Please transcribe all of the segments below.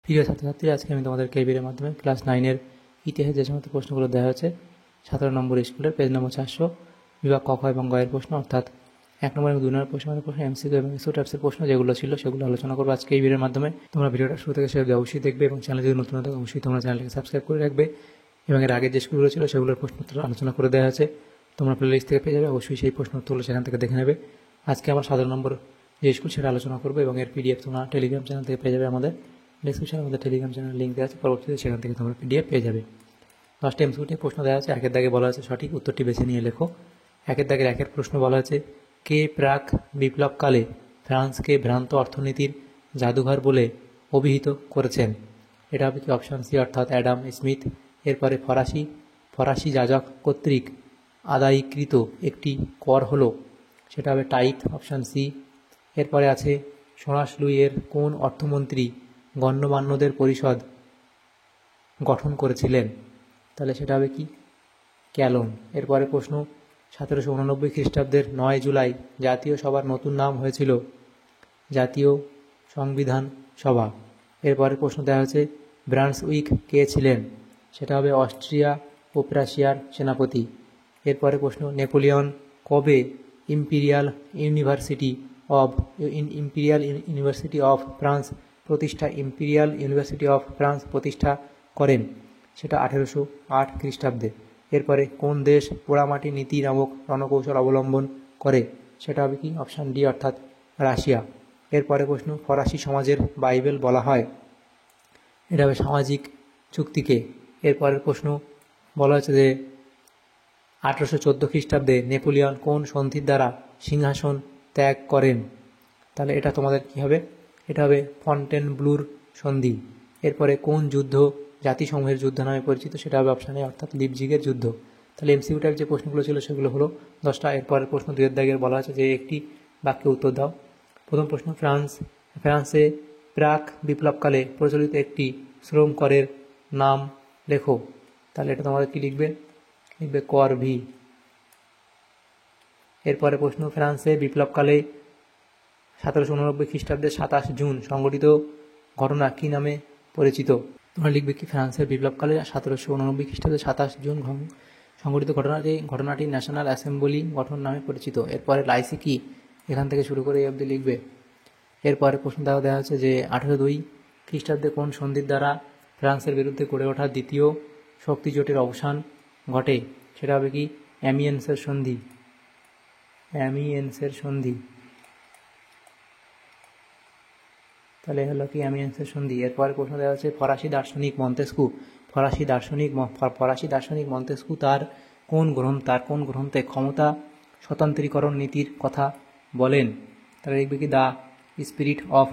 প্রিয় ছাত্রছাত্রী, আজকে আমি তোমাদেরকে এই ভিডিওর মাধ্যমে ক্লাস 9-এর ইতিহাসে যে সমস্ত প্রশ্নগুলো দেওয়া হয়েছে 17 নম্বর স্কুলের পেজ নম্বর 400 বিভাগ ক, খ এবং গ এর প্রশ্ন, অর্থাৎ 1 নম্বর এবং 2 নম্বর প্রশ্ন এমসিকিউ এবং এসও টাইপসের প্রশ্ন যেগুলো ছিল সেগুলো আলোচনা করবো আজকে এই ভিডিওর মাধ্যমে। তোমরা ভিডিওটা শুরু থেকে শেষ অবধি অবশ্যই দেখবে এবং চ্যানেল যদি নতুন হতো অবশ্যই তোমরা চ্যানেলটাকে সাবস্ক্রাইব করে রাখবে এবং এর আগের যে স্কুলগুলো ছিল সেগুলোর প্রশ্নোত্তর আলোচনা করে দেওয়া আছে, তোমরা প্লেলিস্ট থেকে পেয়ে যাবে, অবশ্যই সেই প্রশ্নোত্তরগুলো সেখান থেকে দেখে নেবে। আজকে আমরা 17 নম্বর যে স্কুল সেটা আলোচনা করবো এবং এর পিডিএফ তোমরা টেলিগ্রাম চ্যানেল থেকে পেয়ে যাবে। আমাদের ডিসক্রিপশনে আমাদের টেলিগ্রাম চ্যানেল লিঙ্ক দেওয়া আছে, পরবর্তীতে সেখান থেকে তোমরা পিডিএফ পেয়ে যাবে। ফার্স্ট এমসিকিউতে প্রশ্ন দেওয়া আছে, একের দাগে বলা আছে সঠিক উত্তরটি বেছে নিয়ে লেখো। একের দাগের একের প্রশ্ন বলা আছে, কে প্রাক বিপ্লবকালে ফ্রান্সকে ভ্রান্ত অর্থনীতির জাদুঘর বলে অভিহিত করেছেন? এটা হবে কি অপশান সি, অর্থাৎ অ্যাডাম স্মিথ। এরপরে ফরাসি যাজক কর্তৃক আদায়কৃত একটি কর হলো, সেটা হবে টাইথ, অপশান সি। এরপরে আছে সোনাস লুইয়ের কোন অর্থমন্ত্রী গণ্যমান্যদের পরিষদ গঠন করেছিলেন? তাহলে সেটা হবে কি ক্যালন। এরপরে প্রশ্ন, 1789 খ্রিস্টাব্দের 9 জুলাই জাতীয় সভার নতুন নাম হয়েছিল জাতীয় সংবিধান সভা। এরপরে প্রশ্ন দেওয়া হয়েছে ব্রান্সউইক কে ছিলেন? সেটা হবে অস্ট্রিয়া ও প্রাশিয়ার সেনাপতি। এরপরে প্রশ্ন, নেপোলিয়ন কবে ইম্পিরিয়াল ইউনিভার্সিটি অফ ফ্রান্স প্রতিষ্ঠা করেন? সেটা 1808 খ্রিস্টাব্দে। এরপরে কোন দেশ পোড়ামাটি নীতি নামক রণকৌশল অবলম্বন করে? সেটা হবে কি অপশান ডি, অর্থাৎ রাশিয়া। এরপরে প্রশ্ন, ফরাসি সমাজের বাইবেল বলা হয়, এটা হবে সামাজিক চুক্তিকে। এরপরের প্রশ্ন বলা হচ্ছে যে 1814 খ্রিস্টাব্দে নেপোলিয়ন কোন সন্ধির দ্বারা সিংহাসন ত্যাগ করেন? তাহলে এটা তোমাদের কি হবে? এটা হবে ফন্টেনব্লুর সন্ধি। এরপরে কোন যুদ্ধ জাতিসমূহের যুদ্ধ নামে পরিচিত? সেটা হবে অপশানে, অর্থাৎ লিপজিগের যুদ্ধ। তাহলে এমসিকিউ টাইপ যে প্রশ্নগুলো ছিল সেগুলো হলো 10টা। এরপরের প্রশ্ন 2 এর দাগের বলা আছে যে একটি বাক্যে উত্তর দাও। প্রথম প্রশ্ন, ফ্রান্সে প্রাক বিপ্লবকালে প্রচলিত একটি শ্রম করের নাম লেখো। তাহলে এটা তোমাদের কি লিখবে? লিখবে কর ভি। এরপরে প্রশ্ন, ফ্রান্সে বিপ্লবকালে 1789 খ্রিস্টাব্দের 27 জুন সংঘটিত ঘটনা কী নামে পরিচিত? তোমরা লিখবে কি ফ্রান্সের বিপ্লবকালে 1789 খ্রিস্টাব্দে 27 জুন সংঘটিত ঘটনাটি ন্যাশনাল অ্যাসেম্বলি গঠন নামে পরিচিত। এরপরে লাইসি কি, এখান থেকে শুরু করে এই অবধি লিখবে। এরপরে প্রশ্ন দেওয়া হচ্ছে যে 1802 খ্রিস্টাব্দে কোন সন্ধির দ্বারা ফ্রান্সের বিরুদ্ধে গড়ে ওঠা দ্বিতীয় শক্তি জোটের অবসান ঘটে? সেটা হবে কি অ্যামিয়েন্সের সন্ধি। তাহলে হলো কি অ্যামিয়েন্সের সন্ধি। এরপরে প্রশ্ন দেওয়া হচ্ছে ফরাসি দার্শনিক মন্তেস্কু তার কোন গ্রন্থে ক্ষমতা স্বতন্ত্রীকরণ নীতির কথা বলেন? তাহলে লিখবে কি দ্য স্পিরিট অফ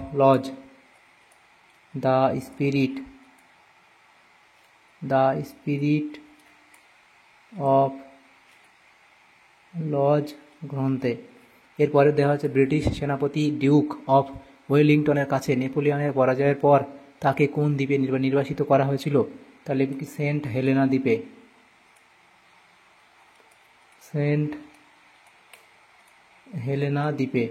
লজ গ্রন্থে। এরপরে দেওয়া হচ্ছে ব্রিটিশ সেনাপতি ডিউক অফ ওয়েলিংটনের কাছে নেপোলিয়নের পরাজয়ের পর তাকে কোন দ্বীপে নির্বাসিত করা হয়েছিল? তাহলে কি সেন্ট হেলেনা দ্বীপে।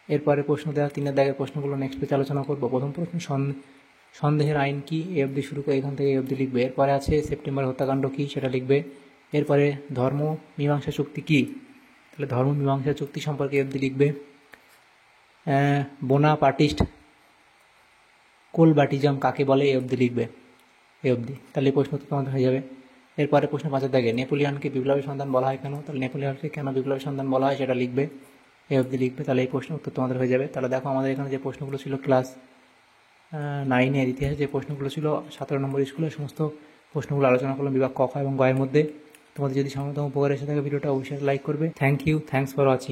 এরপরে প্রশ্ন দেওয়া 3 এর দাগের প্রশ্নগুলো নেক্সট পেজে আলোচনা করব। প্রথম প্রশ্ন, সন্দেহের আইন কি? এ অবধি শুরু করে এখান থেকে এ অবধি লিখবে। এরপরে আছে সেপ্টেম্বর হত্যাকাণ্ড কি, সেটা লিখবে। এরপরে ধর্ম মীমাংসা চুক্তি কি? তাহলে ধর্ম মীমাংসা চুক্তি সম্পর্কে এ অবধি লিখবে। বোনাপার্টিস্ট কোলবাটিজম কাকে বলে? এ অবধি লিখবে, এ অবধি। তাহলে এই প্রশ্ন তো তোমাদের হয়ে যাবে। এরপরে প্রশ্ন 5 এর দাগে নেপোলিয়নকে বিপ্লবী সন্তান বলা হয় কেন? তাহলে নেপোলিয়নকে কেন বিপ্লবী সন্তান বলা হয় সেটা লিখবে, এ অবধি লিখবে। তাহলে এই প্রশ্ন উত্তর তোমাদের হয়ে যাবে। তাহলে দেখো আমাদের এখানে যে প্রশ্নগুলো ছিল ক্লাস 9-এর ইতিহাসে যে প্রশ্নগুলো ছিল 17 নম্বর স্কুলের সমস্ত প্রশ্নগুলো আলোচনা করলাম বিভাগ ক, খ এবং গ এর মধ্যে। তোমাদের যদি সামান্যতম উপকার এসে থাকে ভিডিওটা অবশ্যই লাইক করবে। Thanks for watching.